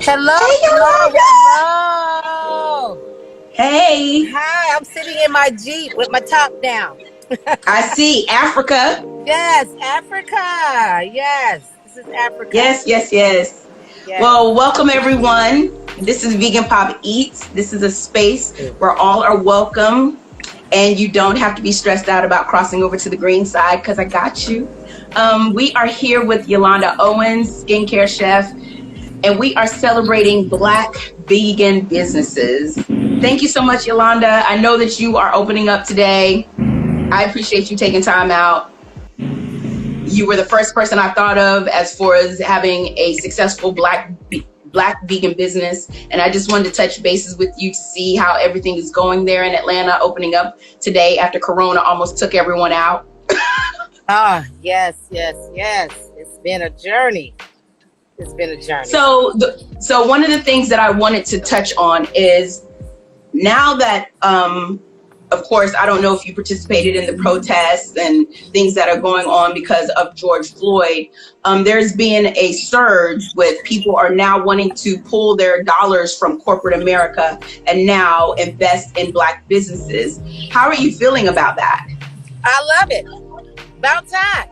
Hello, Hey, hello, hello. Hey. Hi, I'm sitting in my Jeep with my top down. I see Africa. Yes, Africa. Yes, this is Africa. Yes. Well, welcome everyone. This is Vegan Pop Eats. This is a space where all are welcome and you don't have to be stressed out about crossing over to the green side because I got you. We are here with Yolanda Owens, skincare chef, and we are celebrating Black vegan businesses. Thank you so much, Yolanda. I know that you are opening up today. I appreciate you taking time out. You were the first person I thought of as far as having a successful Black vegan business. And I just wanted to touch bases with you to see how everything is going there in Atlanta, opening up today after Corona almost took everyone out. Yes. It's been a journey. So one of the things that I wanted to touch on is now that, of course, I don't know if you participated in the protests and things that are going on because of George Floyd. There's been a surge with people are now wanting to pull their dollars from corporate America and now invest in Black businesses. How are you feeling about that? I love it. About time.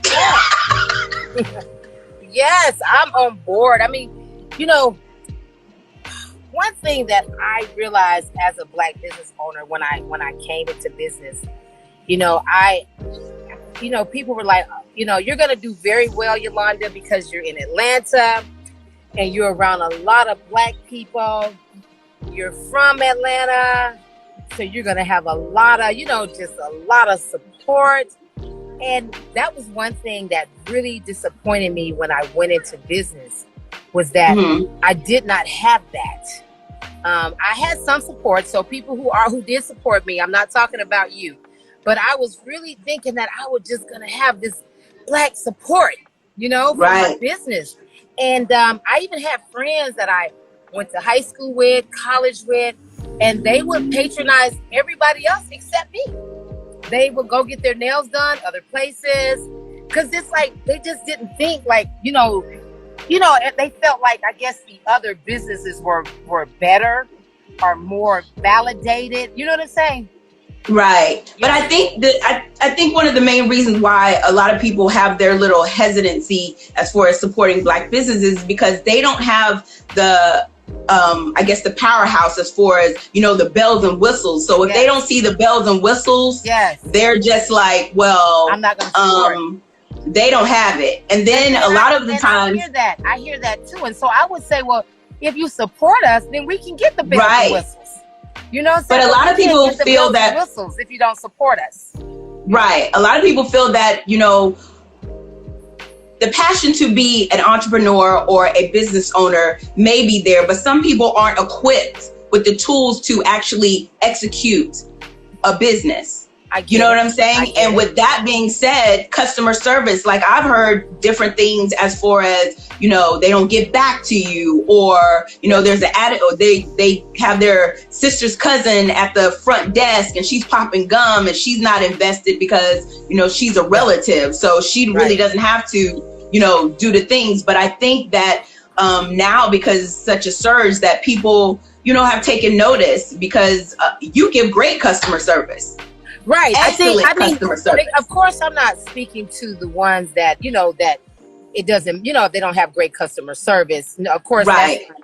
Yeah. Yes, I'm on board. I mean, one thing that I realized as a Black business owner when I came into business, people were like, you're going to do very well, Yolanda, because you're in Atlanta and you're around a lot of Black people. You're from Atlanta, so you're going to have a lot of, just a lot of support. And that was one thing that really disappointed me when I went into business was that I did not have that. I had some support. So people who did support me, I'm not talking about you, but I was really thinking that I was just going to have this Black support, for my business. And I even had friends that I went to high school with, college with, and they would patronize everybody else except me. They would go get their nails done other places because it's like they just didn't think like, they felt like, I guess the other businesses were better or more validated. You know what I'm saying? Right. But I think that I think one of the main reasons why a lot of people have their little hesitancy as far as supporting Black businesses is because they don't have the I guess the powerhouse as far as, the bells and whistles. So if they don't see the bells and whistles, they're just like, well, I'm not going to support. They don't have it. And then a lot of the times I hear that too. And so I would say, well, if you support us, then we can get the bells and whistles. But a lot of people feel that whistles if you don't support us. Right. A lot of people feel that, the passion to be an entrepreneur or a business owner may be there, but some people aren't equipped with the tools to actually execute a business. You know what I'm saying? And with that being said, customer service, like I've heard different things as far as, they don't get back to you, or, there's an addict, or they have their sister's cousin at the front desk and she's popping gum and she's not invested because, she's a relative. So she really doesn't have to, do the things. But I think that now, because it's such a surge, that people, have taken notice because you give great customer service. Right. Customer service. Of course, I'm not speaking to the ones that, that it doesn't, if they don't have great customer service. Of course,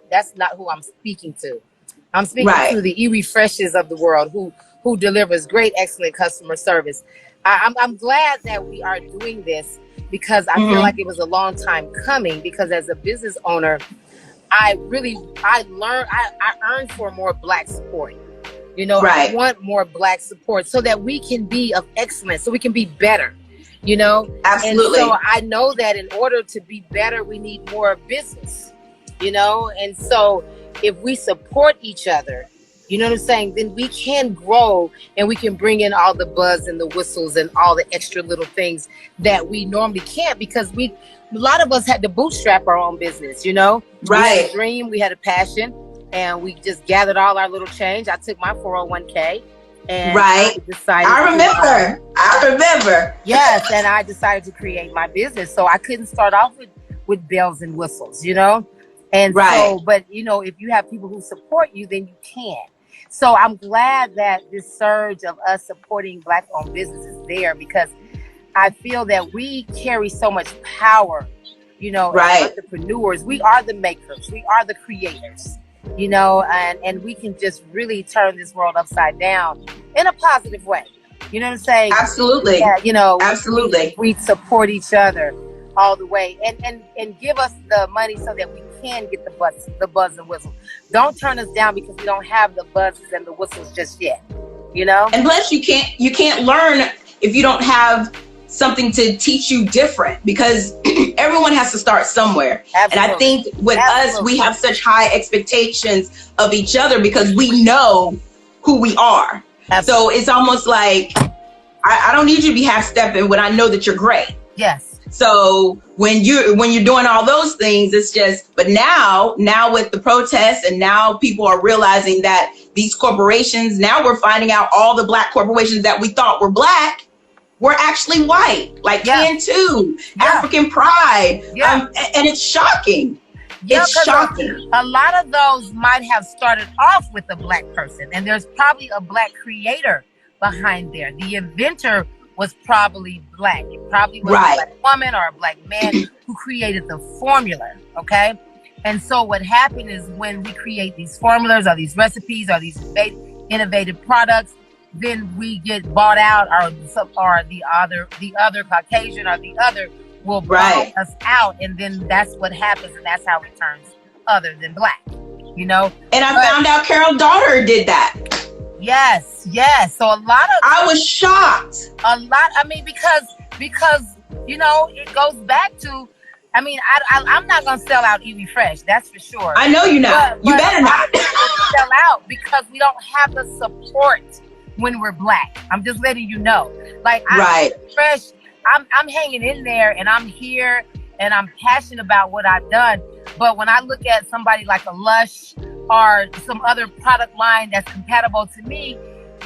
that's not who I'm speaking to. I'm speaking to the e-refreshes of the world who delivers great, excellent customer service. I'm glad that we are doing this because I feel like it was a long time coming, because as a business owner, I earned for more Black support. I want more Black support so that we can be of excellence, so we can be better, Absolutely. And so I know that in order to be better, we need more business, and so if we support each other, then we can grow and we can bring in all the buzz and the whistles and all the extra little things that we normally can't, because a lot of us had to bootstrap our own business, We had a dream, we had a passion. And we just gathered all our little change. I took my 401k and I decided. I remember. Yes, and I decided to create my business. So I couldn't start off with bells and whistles, And right. so, but you know, if you have people who support you, then you can. So I'm glad that this surge of us supporting Black-owned businesses is there, because I feel that we carry so much power, you know, right. as entrepreneurs. We are the makers. We are the creators, you know, and we can just really turn this world upside down in a positive way. You know what I'm saying? Absolutely. Yeah, you know, absolutely. We support each other all the way, and give us the money so that we can get the buzz and whistle. Don't turn us down because we don't have the buzzes and the whistles just yet, you know? And plus you can't learn if you don't have something to teach you different, because everyone has to start somewhere. Absolutely. And I think with us, we have such high expectations of each other because we know who we are. Absolutely. So it's almost like, I don't need you to be half-stepping when I know that you're great. Yes. So when you're doing all those things, it's just, but now with the protests, and now people are realizing that these corporations, now we're finding out all the Black corporations that we thought were Black were actually white, like Can2, African Pride. And it's shocking. It's shocking. A lot of those might have started off with a Black person, and there's probably a Black creator behind there. The inventor was probably Black. It probably was a Black woman or a Black man who created the formula, okay? And so what happened is, when we create these formulas or these recipes or these innovative products, then we get bought out, or the other Caucasian or the other will buy us out, and then that's what happens, and that's how it turns other than Black, you know? And I found out Carol's daughter did that. Yes. So a lot of, I was shocked. I mean, because you know, it goes back to, I mean, I'm not gonna sell out IWI Fresh, that's for sure. I know you're not. You better not sell out because we don't have the support when we're Black. I'm just letting you know. Like, Fresh, I'm hanging in there, and I'm here, and I'm passionate about what I've done. But when I look at somebody like a Lush or some other product line that's compatible to me,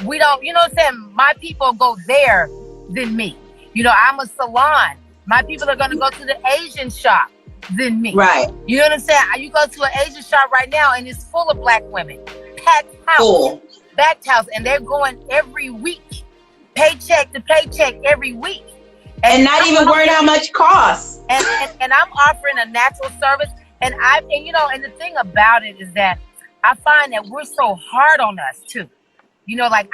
we don't, you know what I'm saying? My people go there than me. You know, I'm a salon. My people are going to go to the Asian shop than me. Right. You know what I'm saying? You go to an Asian shop right now, and it's full of Black women. Packed house. Full. Packed house. And they're going every week. Paycheck to paycheck every week. And not even worried how much it costs. And I'm offering a natural service. And you know, and the thing about it is that I find that we're so hard on us too. You know, like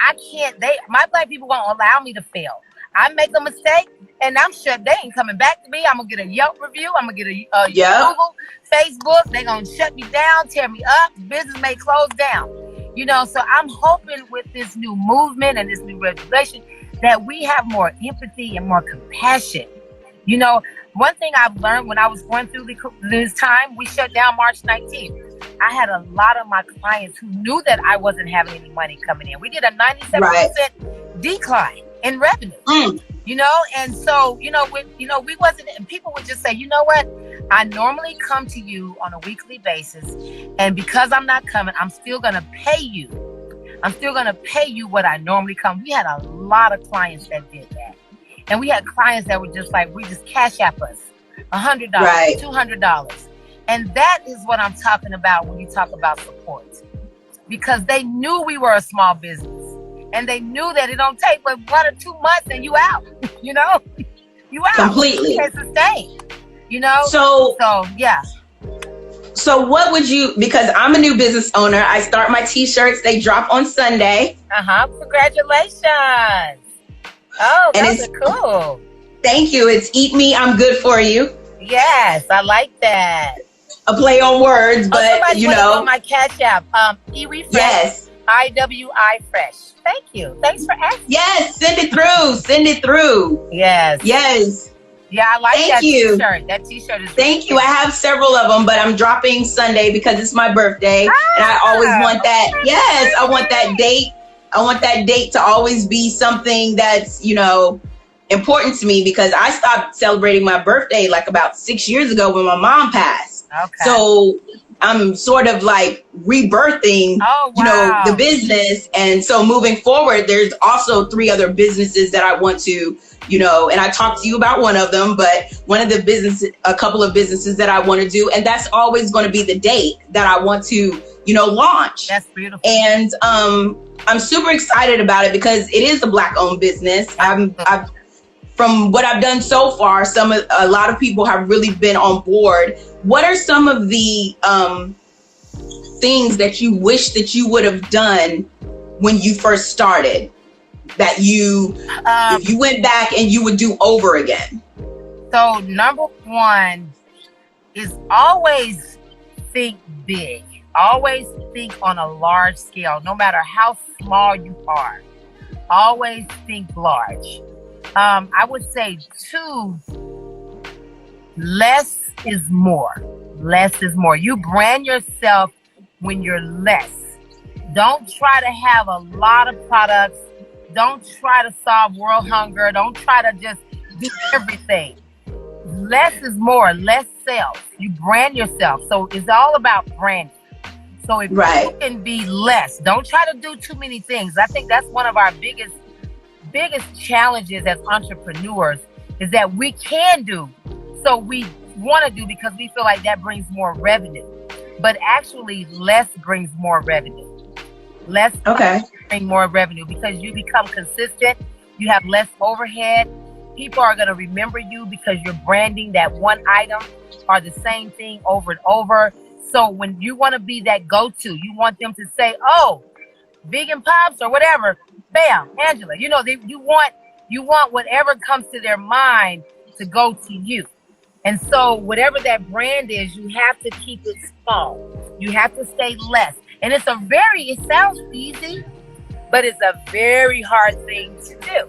my Black people won't allow me to fail. I make a mistake and I'm shut. They ain't coming back to me. I'm gonna get a Yelp review. I'm gonna get a Google, Facebook. They gonna shut me down, tear me up. Business may close down. You know, so I'm hoping with this new movement and this new regulation that we have more empathy and more compassion. You know, one thing I've learned when I was going through this time, we shut down March 19th. I had a lot of my clients who knew that I wasn't having any money coming in. We did a 97% decline in revenue, you know? And so, we wasn't, and people would just say, you know what? I normally come to you on a weekly basis. And because I'm not coming, I'm still going to pay you. I'm still going to pay you what I normally come. We had a lot of clients that did that. And we had clients that were just like, we just cash app us $100, $200. And that is what I'm talking about when you talk about support. Because they knew we were a small business. And they knew that it don't take but 1 or 2 months and you out. You know? You out. Completely. You can't sustain. You know? So yeah. So what would you, because I'm a new business owner, I start my t-shirts, they drop on Sunday. Congratulations. Oh, those are cool. Thank you. It's Eat Me, I'm Good For You. Yes, I like that. A play on words, but you know. On my Cash App, IWI Fresh. Yes. IWI Fresh. Thank you. Thanks for asking. Yes, send it through. Send it through. Yes. Yes. Yeah, I like that t-shirt. That t-shirt is Thank you. I have several of them, but I'm dropping Sunday because it's my birthday. And I always want that. Yes, I want that date. I want that date to always be something that's, you know, important to me, because I stopped celebrating my birthday like about 6 years ago when my mom passed. Okay. So I'm sort of like rebirthing, the business. And so moving forward, there's also 3 other businesses that I want to, and I talked to you about one of them, but a couple of businesses that I want to do. And that's always going to be the date that I want to, launch. That's beautiful. And I'm super excited about it because it is a Black owned business. From what I've done so far, a lot of people have really been on board. What are some of the things that you wish that you would have done when you first started that if you went back and you would do over again? So number 1 is always think big. Always think on a large scale, no matter how small you are. Always think large. I would say 2, less is more. Less is more. You brand yourself when you're less. Don't try to have a lot of products. Don't try to solve world hunger. Don't try to just do everything. Less is more. Less sales. You brand yourself. So it's all about branding. So if you can be less, don't try to do too many things. I think that's one of our biggest challenges as entrepreneurs is that we can do. So we want to do because we feel like that brings more revenue. But actually, less brings more revenue. Less bring more revenue because you become consistent. You have less overhead. People are going to remember you because you're branding that one item or the same thing over and over. So when you want to be that go-to, you want them to say, "Oh, Vegan Pops," or whatever. Bam, Angela. You want whatever comes to their mind to go to you. And so whatever that brand is, you have to keep it small. You have to stay less. And it sounds easy, but it's a very hard thing to do.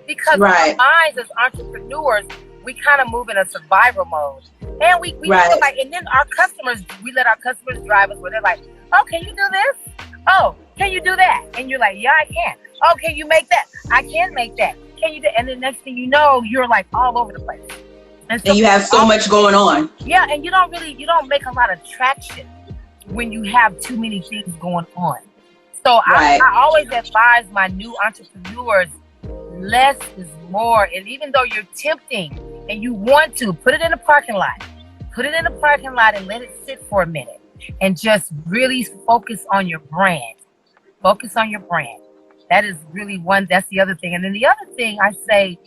Because our minds as entrepreneurs, we kind of move in a survival mode. And we feel like, and then we let our customers drive us where they're like, "Oh, can you do this? Oh, can you do that?" And you're like, "Yeah, I can." "Oh, can you make that?" "I can make that." "Can you do?" And the next thing you know, you're like all over the place. And you have so much going on. Yeah, and you don't make a lot of traction when you have too many things going on. So I always advise my new entrepreneurs, less is more. And even though you're tempting and you want to, put it in a parking lot. Put it in a parking lot and let it sit for a minute. And just really focus on your brand. Focus on your brand. That is really that's the other thing. And then the other thing I say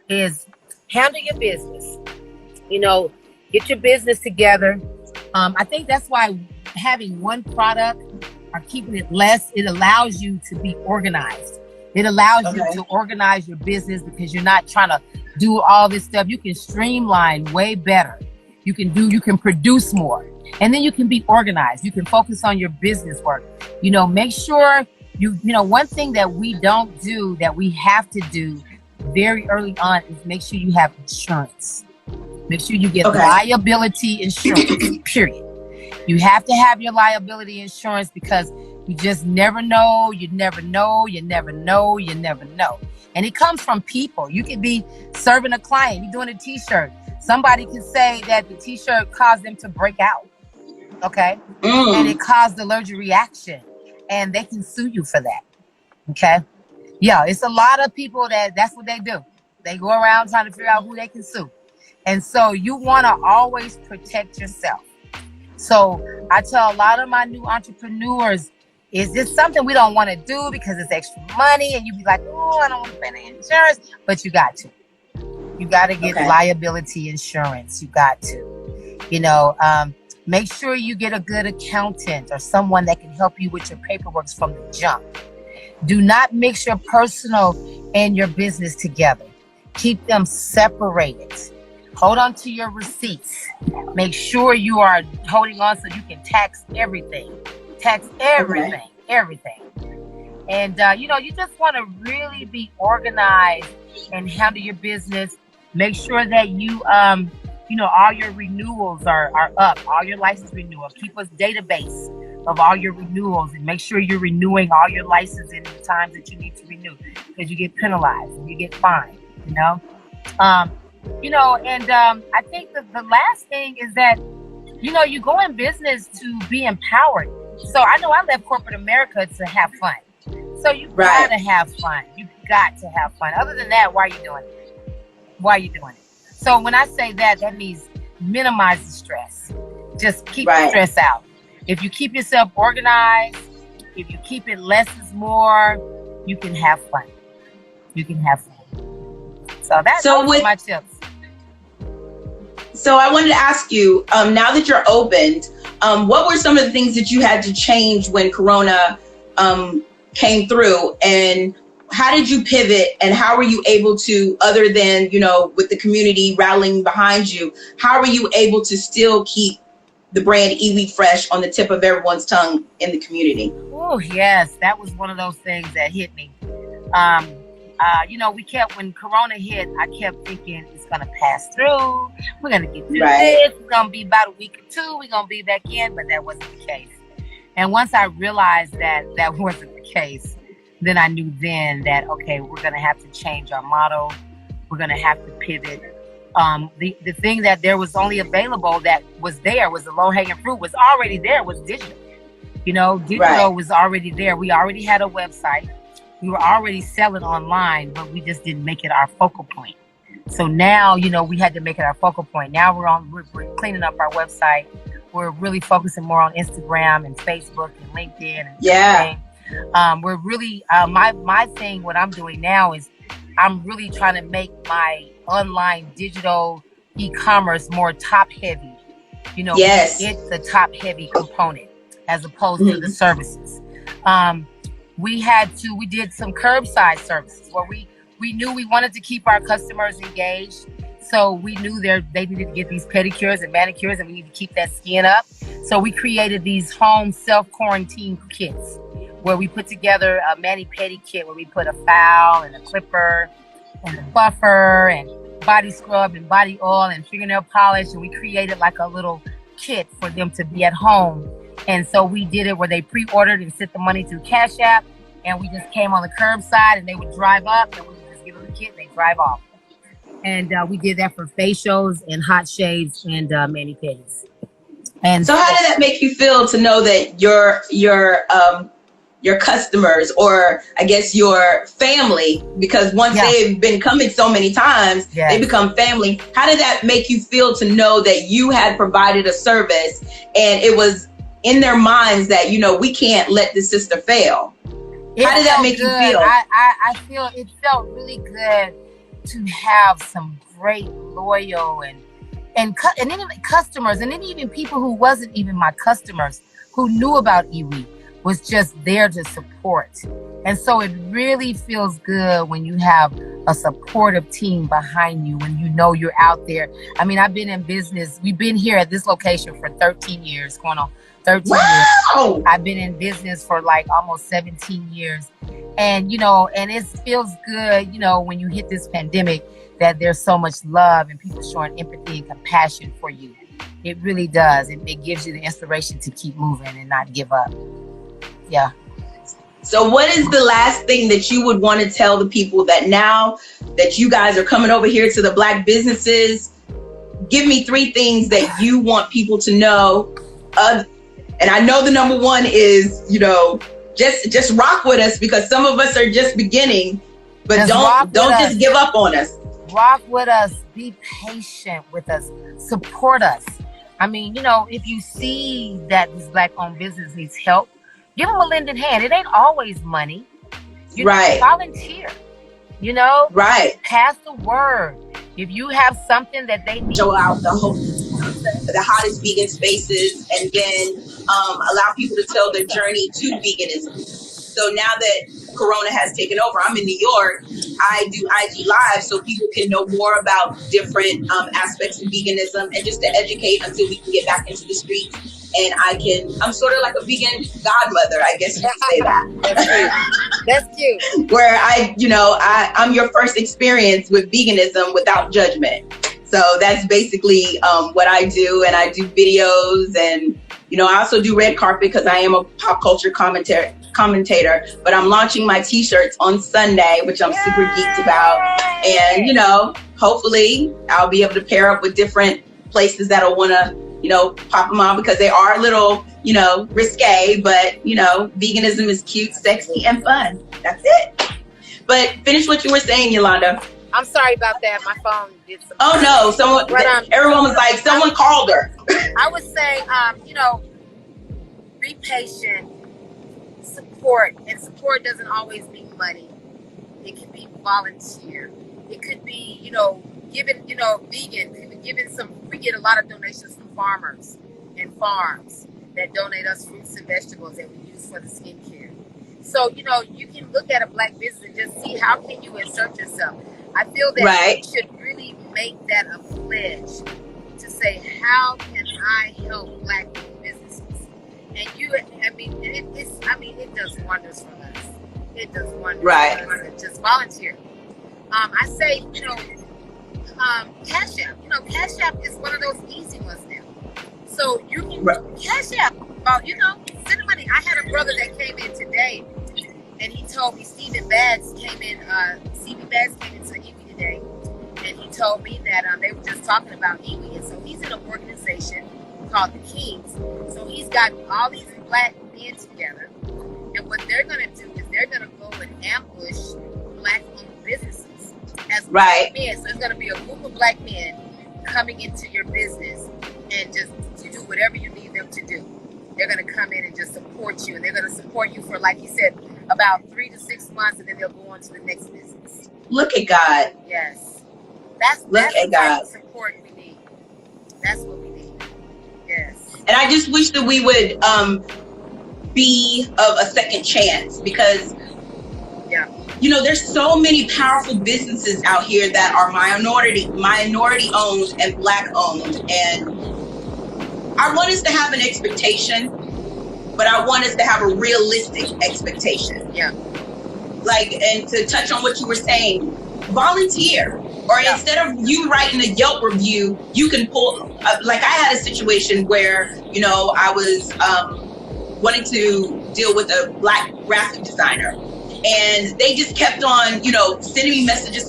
is handle your business. Get your business together. I think that's why having one product or keeping it less, it allows you to be organized. It allows you to organize your business because you're not trying to do all this stuff. You can streamline way better. You can produce more. And then you can be organized. You can focus on your business work. Make sure one thing that we don't do that we have to do very early on is make sure you have insurance. Make sure you get liability insurance, period. You have to have your liability insurance because you just never know. You never know. You never know. You never know. And it comes from people. You could be serving a client. You're doing a t-shirt. Somebody can say that the t-shirt caused them to break out. Okay. And it caused allergic reaction. And they can sue you for that. Okay. Yeah, it's a lot of people that's what they do. They go around trying to figure out who they can sue. And so you want to always protect yourself. So I tell a lot of my new entrepreneurs, is this something we don't want to do because it's extra money? And you be like, "Oh, I don't want to pay the insurance." But you got to. You got to get liability insurance. You got to. Make sure you get a good accountant or someone that can help you with your paperwork from the jump. Do not mix your personal and your business together. Keep them separated. Hold on to your receipts. Make sure you are holding on so you can tax everything. Tax everything, everything. And, you just want to really be organized and handle your business. Make sure that you, all your renewals are up, all your license renewals. Keep a database of all your renewals and make sure you're renewing all your licenses in the times that you need to renew because you get penalized and you get fined, I think the last thing is that, you go in business to be empowered. So I know I left corporate America to have fun. So you gotta have fun. You got to have fun. Other than that, why are you doing it? Why are you doing it? So when I say that, that means minimize the stress. Just keep the stress out. If you keep yourself organized, if you keep it less is more, you can have fun. You can have fun. So that's my tips. So I wanted to ask you, now that you're opened, what were some of the things that you had to change when Corona came through, and how did you pivot, and how were you able to, other than, with the community rallying behind you, how were you able to still keep the brand Iwi fresh on the tip of everyone's tongue in the community? Oh, yes. That was one of those things that hit me. When Corona hit, I kept thinking it's going to pass through. We're going to get through this. It's going to be about a week or two. We're going to be back in, but that wasn't the case. And once I realized that that wasn't the case, then I knew then that, okay, we're going to have to change our model. We're going to have to pivot. The thing that there was only available that was there was the low-hanging fruit was already there, was digital. Digital was already there. We already had a website. We were already selling online, but we just didn't make it our focal point. So now, we had to make it our focal point. Now we're cleaning up our website. We're really focusing more on Instagram and Facebook and LinkedIn and everything. We're really, my thing, what I'm doing now is I'm really trying to make my online digital e-commerce more top heavy. It's the top heavy component as opposed to the services. We did some curbside services where we knew we wanted to keep our customers engaged. So we knew they needed to get these pedicures and manicures, and we need to keep that skin up. So we created these home self-quarantine kits where we put together a mani-pedi kit where we put a foul and a clipper and a buffer and body scrub and body oil and fingernail polish. And we created like a little kit for them to be at home. And so we did it where they pre-ordered and sent the money through Cash App. And we just came on the curbside and they would drive up and we would just give them the kit and they drive off. And we did that for facials and hot shaves and mani-pedis. And so how did that make you feel to know that your customers, or I guess your family, because once they've been coming so many times, they become family. How did that make you feel to know that you had provided a service and it was in their minds that, we can't let this sister fail? How did that make you feel? I feel it felt really good to have some great loyal and then customers, and then even people who wasn't even my customers who knew about Iwi was just there to support. And so it really feels good when you have a supportive team behind you, when you're out there. I mean, I've been in business. We've been here at this location for 13 years, going on 13 years. I've been in business for like almost 17 years. And, and it feels good, when you hit this pandemic, that there's so much love and people showing empathy and compassion for you. It really does. It gives you the inspiration to keep moving and not give up. Yeah. So what is the last thing that you would want to tell the people that now that you guys are coming over here to the Black businesses? Give me 3 things that you want people to know. And I know the number one is, just rock with us, because some of us are just beginning, but don't just give up on us. Rock with us. Be patient with us. Support us. I mean, if you see that this Black-owned business needs help, give them a lending hand. It ain't always money. Volunteer. Pass the word. If you have something that they need, show out the hottest vegan spaces, and then allow people to tell their journey to veganism. So now that Corona has taken over, I'm in New York. I do IG Live so people can know more about different aspects of veganism, and just to educate until we can get back into the streets. And I'm sort of like a vegan godmother, I guess you could say that. That's cute. Where I'm your first experience with veganism without judgment. So that's basically what I do. And I do videos, and, I also do red carpet because I am a pop culture commentator, but I'm launching my t-shirts on Sunday, which I'm super geeked about. And, hopefully I'll be able to pair up with different places that'll want to, pop them on because they are a little, risque, but, veganism is cute, sexy, and fun. That's it. But finish what you were saying, Yolanda. I'm sorry about that. My phone did some. Oh, no. Everyone was like, someone called her. I was saying, be patient, support. And support doesn't always mean money. It can be volunteer. It could be, giving, vegan, we get a lot of donations from farmers and farms that donate us fruits and vegetables that we use for the skincare. So, you can look at a Black business and just see how can you insert yourself. I feel that you should really make that a pledge to say, how can I help Black businesses? And it does wonders for us. It does wonders for us. Just volunteer. I say, Cash App. Cash App is one of those easy ones now. So you can Cash App. Send the money. I had a brother that came in today, and he told me Stephen Bags came into IWI today, and he told me that they were just talking about IWI, and so he's in an organization called the Kings. So he's got all these Black men together, and what they're going to do is they're going to go and ambush Black-owned businesses as Black men. So it's going to be a group of Black men coming into your business and just to do whatever you need them to do. They're going to come in and just support you, and they're going to support you for, like you said, about 3 to 6 months, and then they'll go on to the next business. Look at God. Yes. That's the type of support we need. That's what we need. Yes. And I just wish that we would be of a second chance, because there's so many powerful businesses out here that are minority owned and Black owned, and I want us to have an expectation, but I want us to have a realistic expectation. Yeah. And to touch on what you were saying, volunteer. Or instead of you writing a Yelp review, you can pull, I had a situation where, I was wanting to deal with a Black graphic designer. And they just kept on, sending me messages.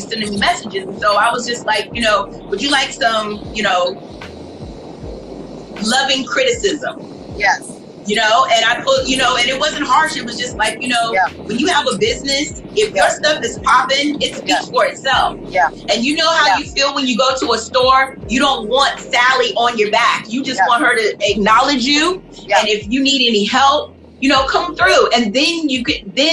And so I was just like, would you like some, loving criticism? Yes. And I put, and it wasn't harsh. It was just like, when you have a business, if your stuff is popping, it speaks for itself. Yeah. And you know how you feel when you go to a store, you don't want Sally on your back. You just want her to acknowledge you. Yeah. And if you need any help, come through. And then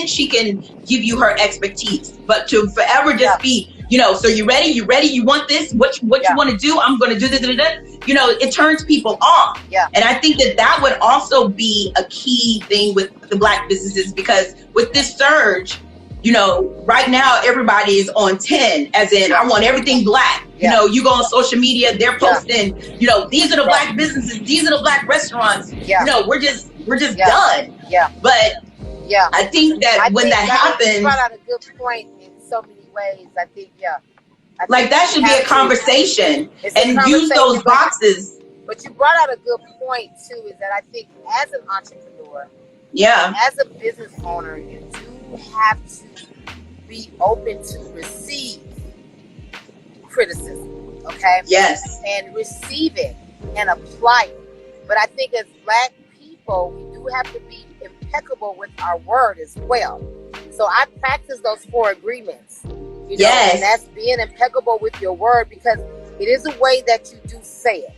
she can give you her expertise. But to forever just be, so you ready? You want this? What you want to do? I'm going to do this. It turns people off. Yeah. And I think that would also be a key thing with the Black businesses, because with this surge, right now everybody is on 10, as in I want everything Black. Yeah. You go on social media, they're posting, these are the Black businesses, these are the Black restaurants. Yeah. We're just done. Yeah. But I think that when that happens, you brought out a good point in so many ways. I think that should be a conversation and use those boxes. But you brought out a good point too, is that I think as an entrepreneur, as a business owner, you do have to be open to receive criticism. Okay? Yes. And receive it and apply it. But I think as Black people, we do have to be impeccable with our word as well. So I practice those 4 agreements. Yes. And that's being impeccable with your word, because it is a way that you do say it.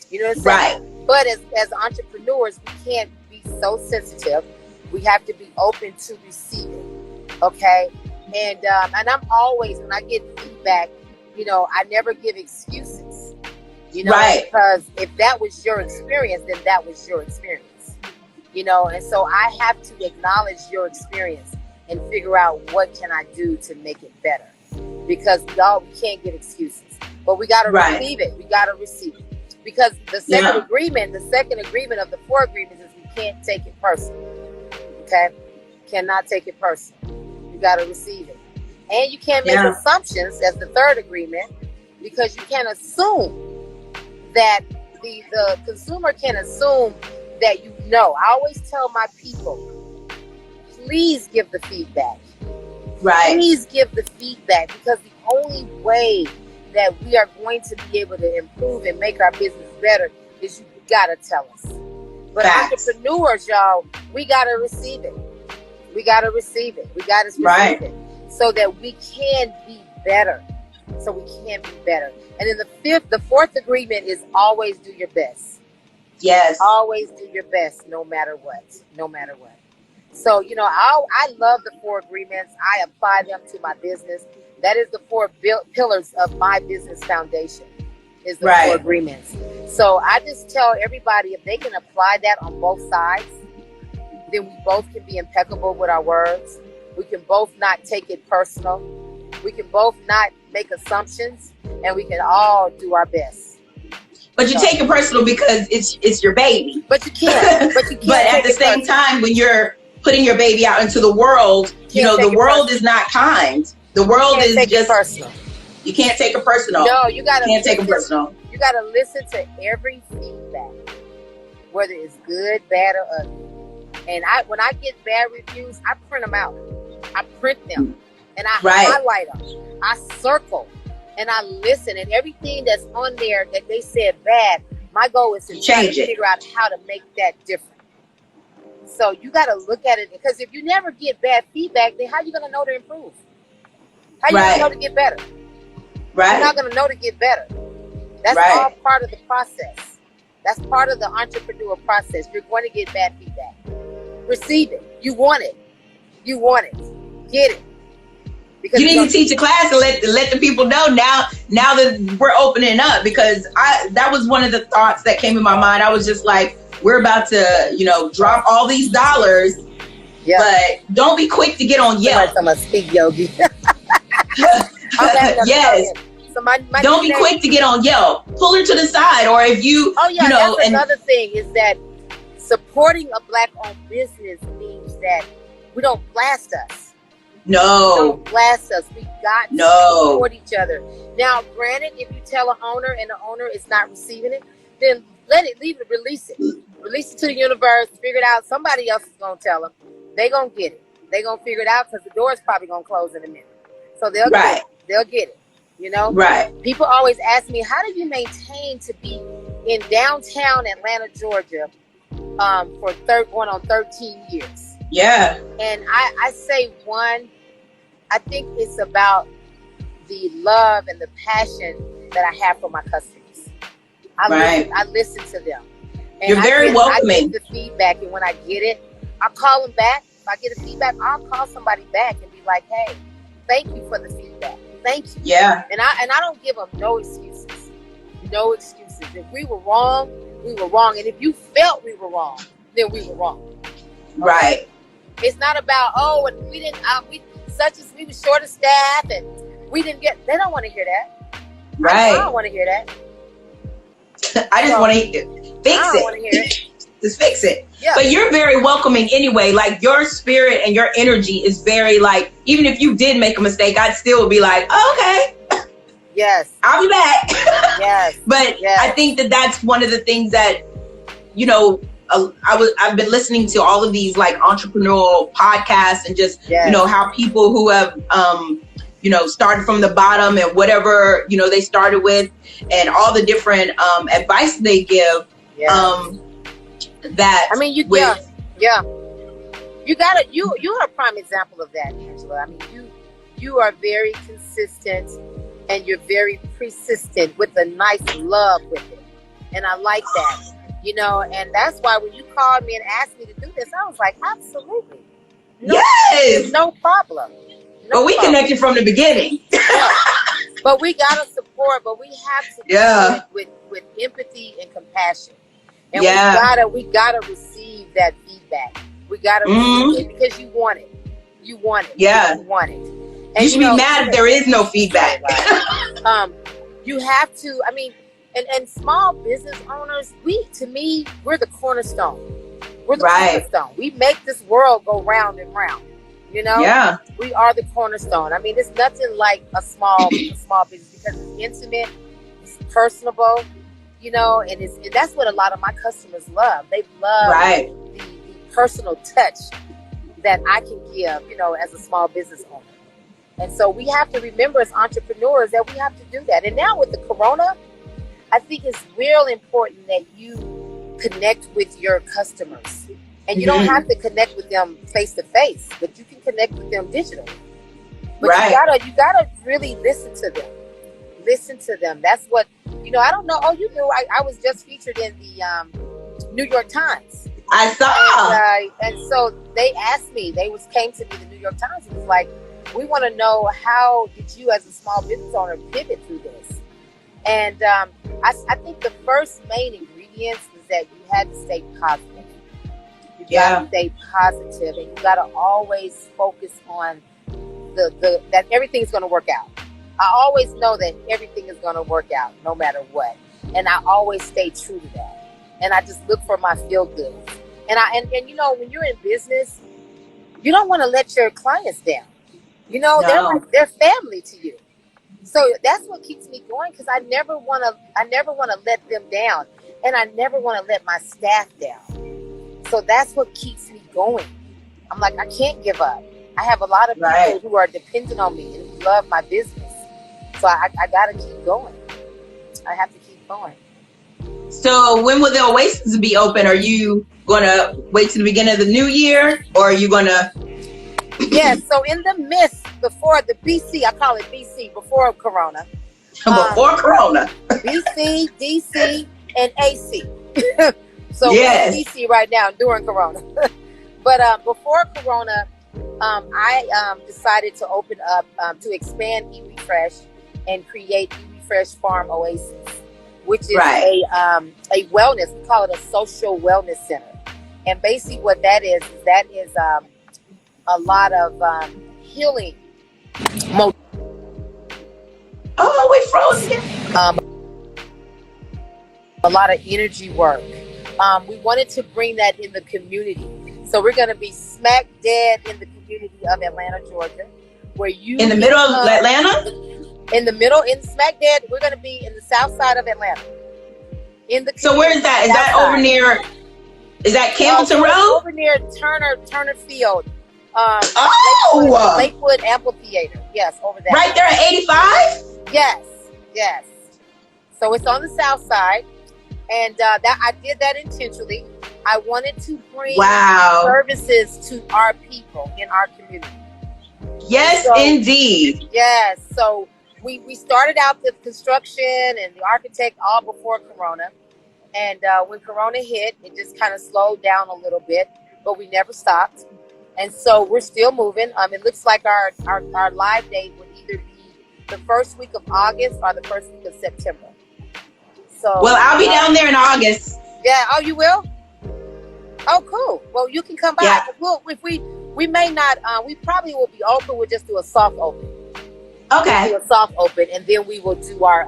You know what I'm saying? Right. But as entrepreneurs, we can't be so sensitive. We have to be open to receiving. Okay? And I'm always, when I get feedback, I never give excuses. Because if that was your experience, then that was your experience. And so I have to acknowledge your experience and figure out what can I do to make it better. Because we can't give excuses, but we got to receive it. We got to receive it, because the second agreement of the 4 agreements is we can't take it personal. Okay, cannot take it personal. You got to receive it, and you can't make assumptions. That's the 3rd agreement, because you can't assume that the consumer can assume that I always tell my people, please give the feedback. Right. Please give the feedback, because the only way that we are going to be able to improve and make our business better is you gotta tell us. But entrepreneurs, y'all, we gotta receive it. We gotta receive it. We gotta receive it so that we can be better. So we can be better. And then the fourth agreement is always do your best. Yes. Always do your best, no matter what. No matter what. So, you know, I love the 4 agreements. I apply them to my business. That is the 4 pillars of my business foundation, is the 4 agreements. So I just tell everybody, if they can apply that on both sides, then we both can be impeccable with our words. We can both not take it personal. We can both not make assumptions, and we can all do our best. But you take it personal because it's your baby. But you can't. But at the same time, when you're putting your baby out into the world, you know, the world is not kind. The world is just personal. You can't take it personal. No, you can't take it personal. You gotta listen to every feedback, whether it's good, bad, or ugly. And when I get bad reviews, I print them out. I print them and I highlight them. I circle and I listen, and everything that's on there that they said bad, my goal is to try to figure out how to make that different. So you got to look at it, because if you never get bad feedback, then how are you going to know to improve? How are you going to know to get better? You're not going to know to get better. That's all part of the process. That's part of the entrepreneur process. You're going to get bad feedback. Receive it. You want it. You want it. Get it. Because you need to teach a class and let the people know now that we're opening up, because that was one of the thoughts that came in my mind. I was just like, we're about to, you know, drop all these dollars, but don't be quick to get on Yelp. I'm a speak yogi. Yes. So my don't be quick to get on Yelp. Pull her to the side, or if you, you know. That's another thing, is that supporting a Black-owned business means that we don't blast us. No. Don't blast us. We got to support each other. Now, granted, if you tell an owner and the owner is not receiving it, then release it. Release it to the universe, figure it out. Somebody else is going to tell them. They're going to get it. They're going to figure it out, because the door is probably going to close in a minute. So they'll get it. They'll get it. You know? Right. People always ask me, how do you maintain to be in downtown Atlanta, Georgia, for going on 13 years? Yeah. And I say, one, I think it's about the love and the passion that I have for my customers. I listen to them. And you're very welcoming. I get the feedback, and when I get it, I'll call them back. If I get a feedback, I'll call somebody back and be like, hey, thank you for the feedback. Thank you. Yeah. And I don't give them no excuses. No excuses. If we were wrong, we were wrong. And if you felt we were wrong, then we were wrong. Okay? Right. It's not about, and we didn't, we were short of staff and we didn't get, they don't want to hear that. Right. I don't want to hear that. I just want to fix it. I don't want to hear it. Just fix it. Yeah. But you're very welcoming anyway. Like, your spirit and your energy is very, like, even if you did make a mistake, I'd still be like, okay. Yes. I'll be back. Yes. But I think that's one of the things that, you know, I've been listening to all of these like entrepreneurial podcasts, and just, you know, how people who have, you know, started from the bottom and whatever, you know, they started with, and all the different advice they give. That I mean, you are a prime example of that, Angela. I mean, you are very consistent, and you're very persistent with a nice love with it, and I like that. You know, and that's why when you called me and asked me to do this, I was like, absolutely. No problem. But we connected from the beginning. But we got to support, but we have to do it with empathy and compassion. And we gotta receive that feedback. We gotta receive it, because you want it. You want it. Yeah. You want it. And you should be mad if there is no feedback. You have to, I mean, and small business owners, we're the cornerstone. We're the cornerstone. We make this world go round and round. You know? Yeah. We are the cornerstone. I mean, it's nothing like a small business, because it's intimate, it's personable, you know, and that's what a lot of my customers love. They love the personal touch that I can give, you know, as a small business owner. And so we have to remember as entrepreneurs that we have to do that. And now with the corona, I think it's real important that you connect with your customers. And you don't have to connect with them face to face, but you can connect with them digitally. But you gotta really listen to them. Listen to them. That's what, I don't know. Oh, you knew I was just featured in the New York Times. I saw. And so they asked me, came to me, the New York Times, and was like, we want to know, how did you as a small business owner pivot through this? And I think the first main ingredients was that you had to stay positive. You got to stay positive, and you got to always focus on that everything's going to work out. I always know that everything is going to work out no matter what. And I always stay true to that. And I just look for my feel goods. And when you're in business, you don't want to let your clients down. They're family to you. So that's what keeps me going, because I never want to let them down, and I never want to let my staff down. So that's what keeps me going. I'm like, I can't give up. I have a lot of people who are dependent on me and who love my business. So I got to keep going. I have to keep going. So when will the Oasis be open? Are you going to wait to the beginning of the new year, or are you going to? Yes. So in the midst, before the BC, I call it BC, before Corona. Before Corona. BC, DC, and AC. So we're in DC right now during Corona. But before Corona, I decided to open up, to expand eWeFresh and create eWeFresh Farm Oasis, which is a wellness. We call it a social wellness center. And basically what that is a lot of healing. We froze again. A lot of energy work. We wanted to bring that in the community. So we're going to be smack dead in the community of Atlanta, Georgia, where you in the middle of Atlanta. In smack dead, we're going to be in the south side of Atlanta. So where is that? Is that over near? Is that Campbellton Road? Over near Turner Field. Lakewood Amphitheater. Yes, over there. Right there at 85? Yes. So it's on the south side. And that I did that intentionally. I wanted to bring services to our people in our community. Yes, indeed. Yes. So we started out the construction and the architect all before Corona. And when Corona hit, it just kind of slowed down a little bit, but we never stopped. And so we're still moving. It looks like our live date would either be the first week of August or the first week of September. So, well, I'll be down there in August. Yeah. Oh, you will? Oh, cool. Well, you can come by. Yeah. If we may not. We probably will be open. We'll just do a soft open. Okay. We'll do a soft open, and then we will do our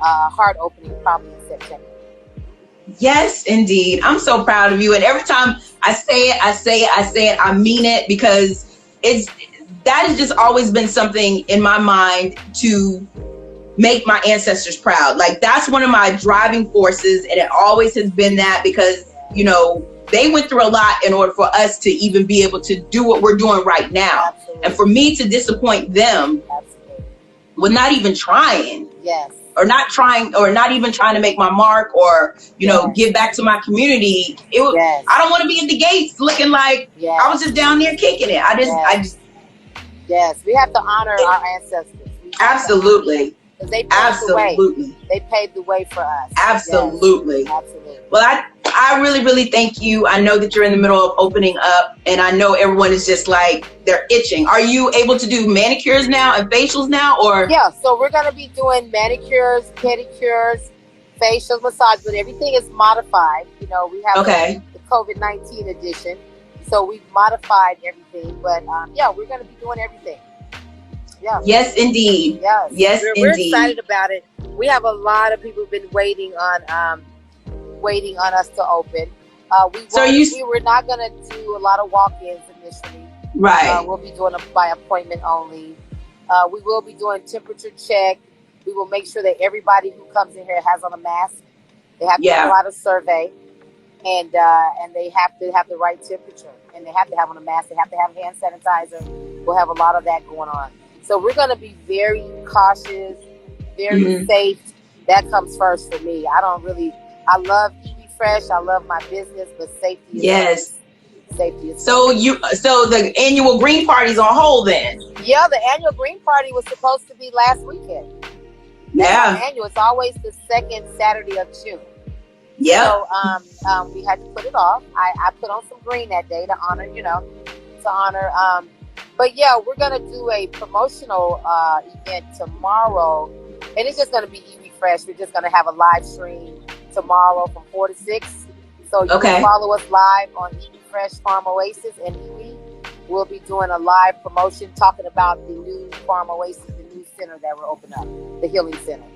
hard opening probably in September. Yes, indeed. I'm so proud of you. And every time I say it, I mean it, because that has just always been something in my mind to make my ancestors proud. Like, that's one of my driving forces. And it always has been that, because, they went through a lot in order for us to even be able to do what we're doing right now. Absolutely. And for me to disappoint them with not even trying. Yes. Or not even trying to make my mark, or give back to my community. I don't want to be at the gates looking like I was just down there kicking it. Yes, we have to honor our ancestors. Absolutely. Because they paved the way. They paved the way for us. Absolutely. Yes. Absolutely. Well, I really, really thank you. I know that you're in the middle of opening up, and I know everyone is just like, they're itching. Are you able to do manicures now and facials now, or? Yeah, so we're going to be doing manicures, pedicures, facials, massage, but everything is modified. We have the COVID-19 edition, so we've modified everything. But we're going to be doing everything. Yeah. Yes, indeed. Yes, we're excited about it. We have a lot of people who've been waiting on us to open. We were not going to do a lot of walk-ins initially. Right. We'll be doing by appointment only. We will be doing temperature check. We will make sure that everybody who comes in here has on a mask. They have to fill out a survey, and they have to have the right temperature, and they have to have on a mask. They have to have hand sanitizer. We'll have a lot of that going on. So we're going to be very cautious, very safe. That comes first for me. I love Eat Fresh. I love my business, but safety is yes. Safety is so the annual green party's on hold then? Yeah, the annual green party was supposed to be last weekend. Yeah. Annual. It's always the second Saturday of June. Yeah. So we had to put it off. I put on some green that day to honor. But yeah, we're gonna do a promotional event tomorrow, and it's just gonna be Eat Fresh. We're just gonna have a live stream tomorrow from 4 to 6. So you can follow us live on Eat Fresh Farm Oasis and Iwi. We'll be doing a live promotion talking about the new Farm Oasis, the new center that will open up, the Healing Center.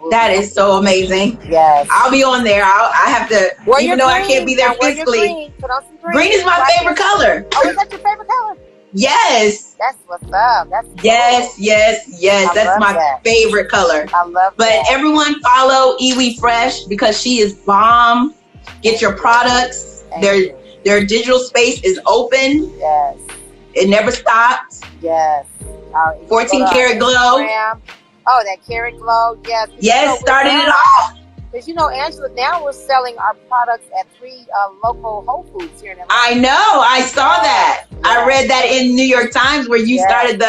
That is so amazing. Yes. I'll be on there. I have to, even though I can't be there physically. Put on some green. Green is my favorite color. Oh, is that your favorite color? Yes. That's what's up. That's cool. Yes. That's my favorite color. I love that. But everyone follow Iwi Fresh because she is bomb. Get your products. Their digital space is open. Yes. It never stops. Yes. 14 karat glow. Instagram. Oh, that carrot glow. Yes. Yes, started it off. Because, Angela, now we're selling our products at 3 local Whole Foods here in Atlanta. I know. I saw that. Yes. I read that in New York Times where you started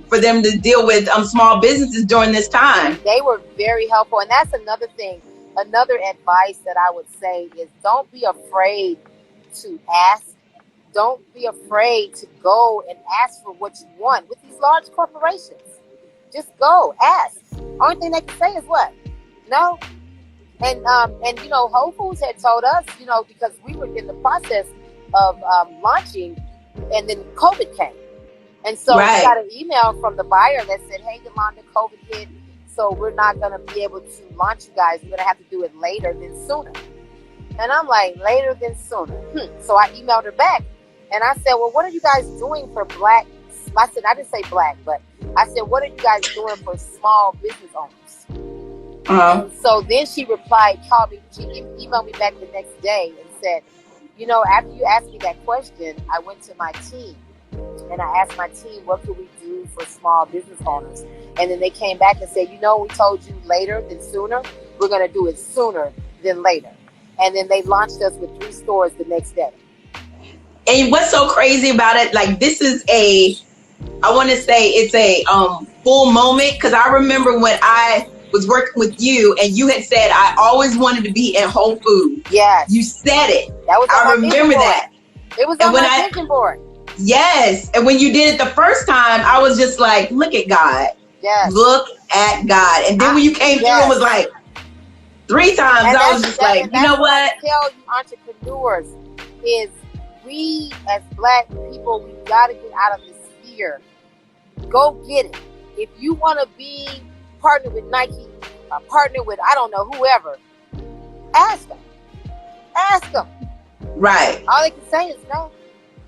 for them to deal with small businesses during this time. They were very helpful. And that's another thing. Another advice that I would say is don't be afraid to ask. Don't be afraid to go and ask for what you want with these large corporations. Just go, ask. Only thing they can say is what? No. And Whole Foods had told us, because we were in the process of launching, and then COVID came. And so we got an email from the buyer that said, hey, Yolanda, COVID hit, so we're not going to be able to launch you guys. We're going to have to do it later than sooner. And I'm like, later than sooner. So I emailed her back, and I said, well, what are you guys doing for Black? I said, I didn't say Black, but I said, what are you guys doing for small business owners? So then she replied, she emailed me back the next day and said, after you asked me that question, I went to my team and I asked my team, what could we do for small business owners? And then they came back and said, we told you later than sooner. We're going to do it sooner than later. And then they launched us with 3 stores the next day. And what's so crazy about it, like this is I want to say it's a full moment, because I remember when I was working with you and you had said I always wanted to be at Whole Foods. Yes. You said it. That was I remember that. It was on my vision board. Yes. And when you did it the first time, I was just like, look at God. Yes. Look at God. And then when you came through and was like 3 times, and I was just like, you know what? I tell you entrepreneurs is we as Black people, we got to get out of this fear. Go get it. If you want to be partnered with Nike, partner with, I don't know, whoever, ask them. Ask them. Right. All they can say is no.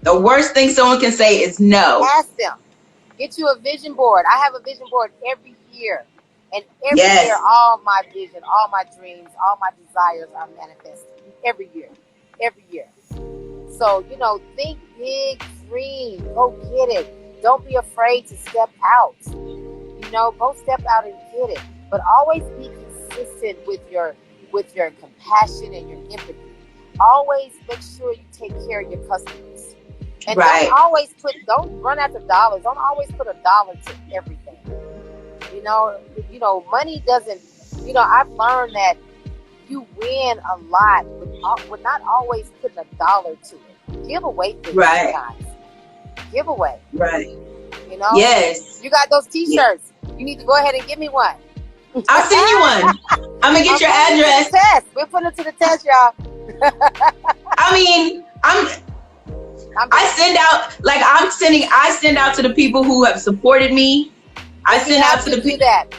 The worst thing someone can say is no. Ask them. Get you a vision board. I have a vision board every year. And every year, all my vision, all my dreams, all my desires are manifested. Every year. Every year. So, think big, dream. Go get it. Don't be afraid to step out. Go step out and get it. But always be consistent with your compassion and your empathy. Always make sure you take care of your customers. And don't run after dollars. Don't always put $1 to everything. Money doesn't, I've learned that you win a lot with not always putting $1 to it. Give away things sometimes. Give away. Right. Yes. You got those t-shirts. You need to go ahead and give me one. I'll send you one. I'm going to get your address. Test. We're putting it to the test, y'all. I send out to the people who have supported me. I send out to the people that.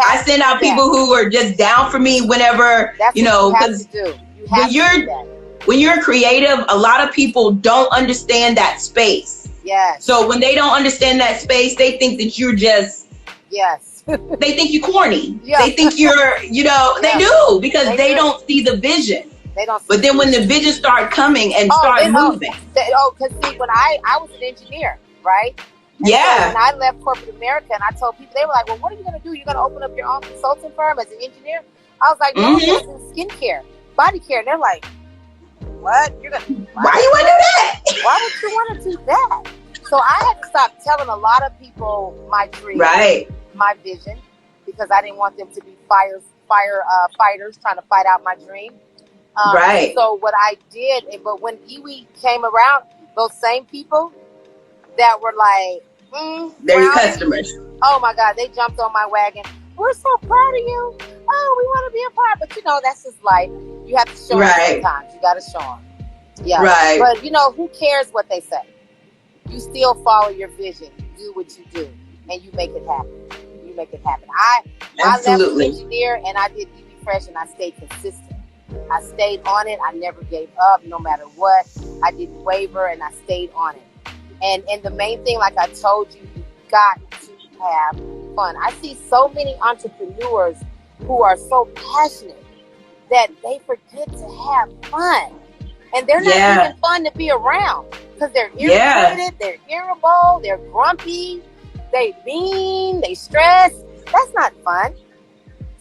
I send out people who are just down for me whenever, because when you're creative, a lot of people don't understand that space. Yes. So when they don't understand that space, they think that you're just, they think you're corny. Yeah. They think you're, they do, because they don't see the vision. They don't. But then when the vision start coming and start moving. Because see, when I was an engineer, right? And so when I left corporate America and I told people, they were like, well, what are you going to do? You're going to open up your own consulting firm as an engineer? I was like, no, I'm going to do skincare, body care. And they're like, what? Why you want to do that? Why would you want to do that? So I had to stop telling a lot of people my dream, my vision, because I didn't want them to be fighters trying to fight out my dream. So what I did, but when IWI came around, those same people that were like, they're your customers. Oh my God, they jumped on my wagon. We're so proud of you. Oh, we want to be a part. But that's just life. You have to show them sometimes. You got to show them. Yeah. Right. But who cares what they say? You still follow your vision. You do what you do, and you make it happen. You make it happen. I left as engineer, and I did IWI Fresh, and I stayed consistent. I stayed on it. I never gave up, no matter what. I didn't waver, and I stayed on it. And the main thing, like I told you, you got to have fun. I see so many entrepreneurs who are so passionate that they forget to have fun. And they're not even fun to be around because they're irritated, they're irritable, they're grumpy, they mean, they stress. That's not fun.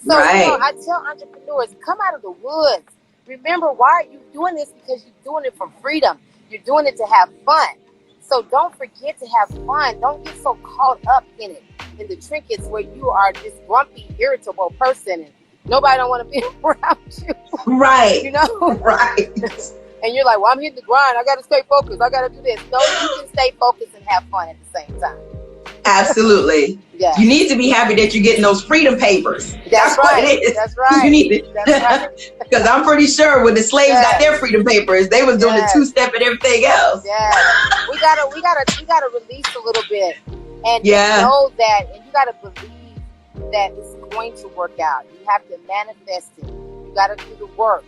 So I tell entrepreneurs, come out of the woods. Remember, why are you doing this? Because you're doing it for freedom. You're doing it to have fun. So don't forget to have fun. Don't get so caught up in it, in the trinkets where you are this grumpy, irritable person and nobody don't want to be around you. Right. Right. And you're like, well, I'm hitting the grind. I got to stay focused. I got to do this. No, you can stay focused and have fun at the same time. Absolutely. Yeah. You need to be happy that you're getting those freedom papers. That's right. What it is. That's right. You need it. That's right. Because I'm pretty sure when the slaves got their freedom papers, they was doing the two-step and everything else. Yeah. We gotta release a little bit and know that, and you gotta believe that it's going to work out. You have to manifest it. You gotta do the work.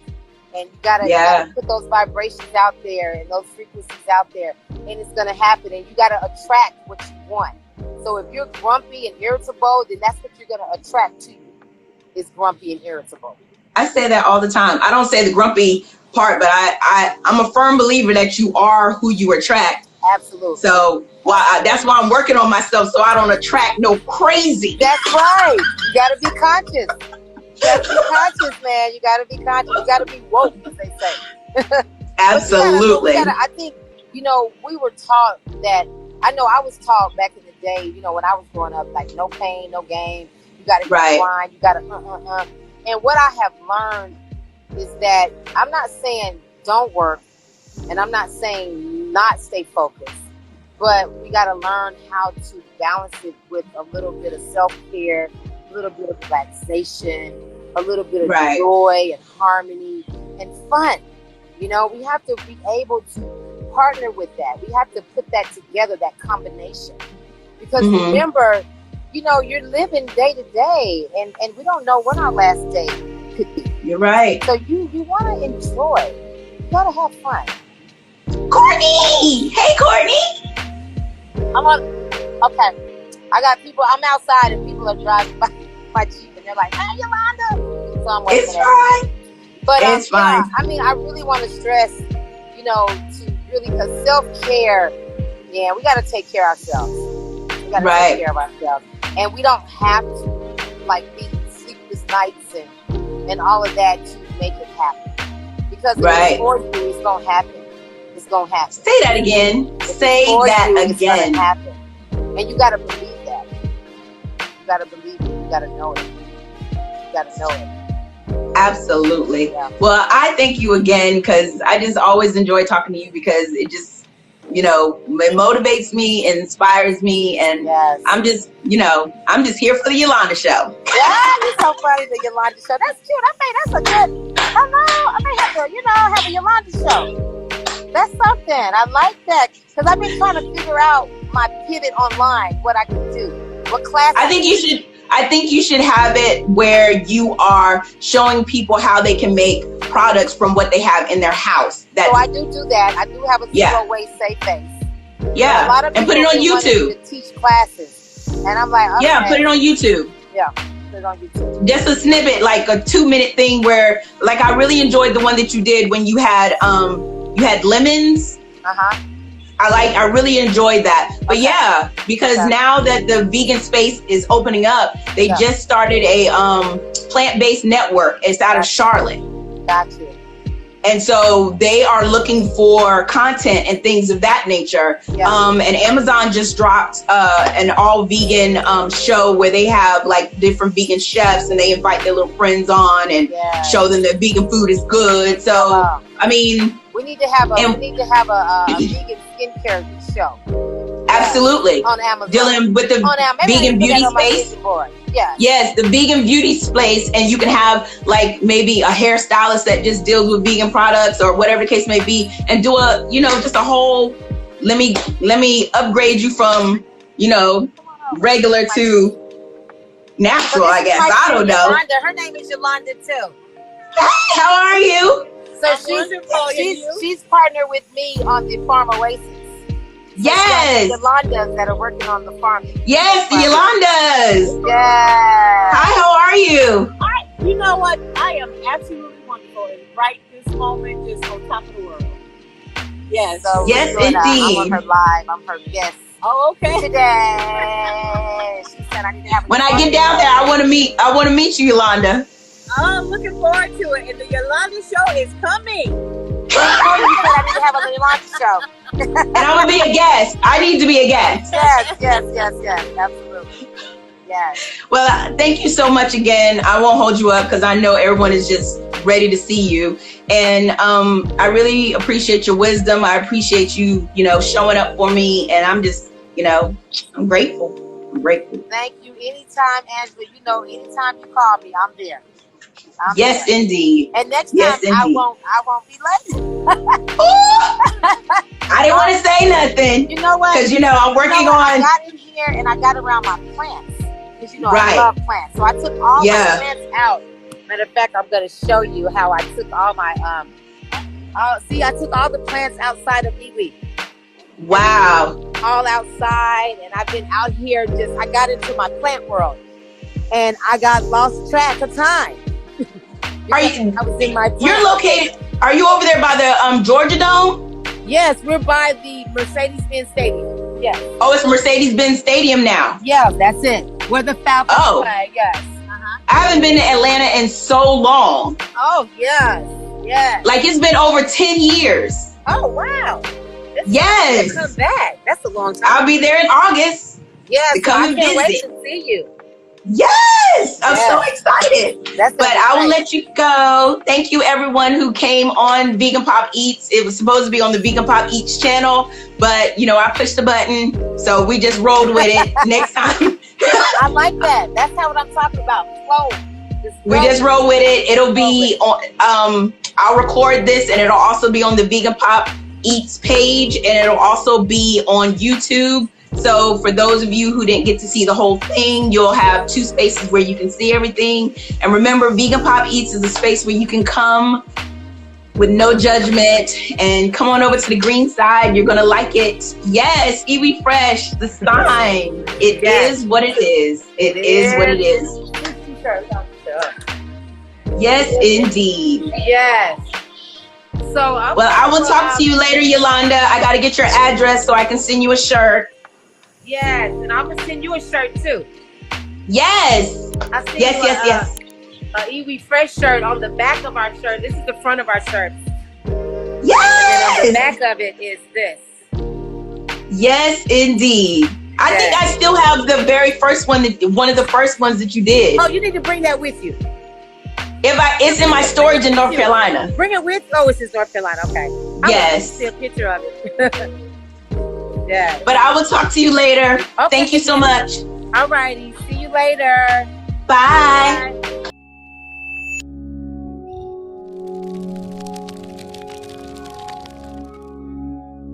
And you gotta put those vibrations out there and those frequencies out there, and it's gonna happen. And you gotta attract what you want. So if you're grumpy and irritable, then that's what you're gonna attract to you. Is grumpy and irritable. I say that all the time. I don't say the grumpy part, but I'm a firm believer that you are who you attract. Absolutely. So that's why I'm working on myself so I don't attract no crazy. That's right. You gotta be conscious. You gotta be conscious, man. You gotta be conscious. You gotta be woke, as they say. Absolutely. I think, we were taught that, I know I was taught back in the day, when I was growing up, like no pain, no gain. You gotta grind, you gotta And what I have learned is that I'm not saying don't work, and I'm not saying not stay focused, but we gotta learn how to balance it with a little bit of self-care, a little bit of relaxation, a little bit of joy and harmony and fun. We have to be able to partner with that. We have to put that together, that combination. Because remember, you're living day to day, and we don't know when our last day could be. You're right. So you want to enjoy. You got to have fun. Courtney! Hey, Courtney! Okay. I got people, I'm outside and people are driving by my Jeep and they're like, hey, Yolanda. So I'm waiting. It's fine. But it's fine. I really want to stress, to really, because self-care, we got to take care of ourselves. We got to take care of ourselves. And we don't have to, be sleepless nights and all of that to make it happen. Because if it's for you, it's going to happen. It's going to happen. Say that again. Say that again. It's going to happen. And you got to believe that. You got to believe it. You got to know it. You got to know it. Absolutely. Yeah. Well, I thank you again because I just always enjoy talking to you because it just, it motivates me, inspires me, and I'm just here for the Yolanda show. Yeah, you're so funny, the Yolanda show. That's cute. I may have to, have a Yolanda show. That's something. I like that because I've been trying to figure out my pivot online, what I can do, what class. I think you should have it where you are showing people how they can make products from what they have in their house. So I do that. I do have a zero waste safe face. Yeah, a lot of and put it on YouTube. To teach classes, and I'm like, okay. Yeah, put it on YouTube. Yeah, Put it on YouTube. Just a snippet, like a 2-minute thing where, like, I really enjoyed the one that you did when you had lemons. I really enjoyed that. But yeah, because now that the vegan space is opening up, they just started a plant-based network. It's out of Charlotte. Gotcha. And so they are looking for content and things of that nature. And Amazon just dropped an all vegan show where they have like different vegan chefs and they invite their little friends on and show them that vegan food is good. So I mean, we need to have a vegan skincare show. Absolutely. On Amazon. Dealing with the vegan beauty space. Yes, the vegan beauty space, and you can have like maybe a hairstylist that just deals with vegan products or whatever the case may be, and do a, you know, just a whole, let me upgrade you from, you know, regular to natural, I guess. I don't know. Yolanda, her name is Yolanda too. How are you? So she's partnered with me on the Farm Oasis. Yes. Yolandas that are working on the farm. Yes, the Yolandas. Yeah. Hi, how are you? You know what? I am absolutely wonderful. And right this moment, just on top of the world. Yes. So yes, indeed. indeed. I'm on her live. I'm her guest. Oh, okay. Today. She said I need to have when I get down there, I want to meet you, Yolanda. I'm looking forward to it. And the Yolanda show is coming. You said I need to have a Yolanda show. And I'm gonna be a guest. I need to be a guest. Yes, absolutely. Yes. Well, thank you so much again. I won't hold you up because I know everyone is just ready to see you. And I really appreciate your wisdom. I appreciate you, you know, showing up for me. And I'm just, you know, I'm grateful. Thank you. Anytime, Angela, you know, anytime you call me, I'm there. Yes, indeed. And next time I won't be late. I didn't want to say nothing. You know what? Because you know I'm working on. I got in here and I got around my plants. Because you know I love plants. So I took all my plants out. Matter of fact, I'm going to show you how I took all my I took all the plants outside of IWI. Wow. All outside, and I've been out here I got into my plant world. And I got lost track of time. I was in my plant. You're located, are you over there by the Georgia Dome? Yes, we're by the Mercedes-Benz Stadium. Yes. Oh, it's Mercedes-Benz Stadium now. Yeah, that's it. Where the Falcons play, yes. I haven't been to Atlanta in so long. Oh, yes. Like it's been over 10 years. Oh, wow. Yes. Come back. That's a long time. I'll be there in August. Yes, to come I and can't visit. wait to see you. Yes, I'm so excited. But I will let you go. Thank you everyone who came on Vegan Pop Eats. It was supposed to be on the Vegan Pop Eats channel, but you know, I pushed the button, so we just rolled with it. Next time. I like that. That's what I'm talking about. Flow. We just roll with it. It'll be on I'll record this and it'll also be on the Vegan Pop Eats page, and it'll also be on YouTube. So for those of you who didn't get to see the whole thing, you'll have 2 spaces where you can see everything. And remember, Vegan Pop Eats is a space where you can come with no judgment and come on over to the green side. You're going to like it. Yes, IWI Fresh, the sign. It is what it is. It is what it is. Yes, indeed. Yes. So I will talk to you later, Yolanda. I got to get your address so I can send you a shirt. Yes, and I'm gonna send you a shirt too. Yes. Yes. A IWI Fresh shirt on the back of our shirt. This is the front of our shirt. Yes. And on the back of it is this. Yes, indeed. I think I still have the very first one, one of the first ones that you did. Oh, you need to bring that with you. It's in my storage in North Carolina. Bring it with. Oh, it's in North Carolina. Okay. Yes. I see a picture of it. Yeah. But I will talk to you later. Okay. Thank you so much. All righty. See you later. Bye.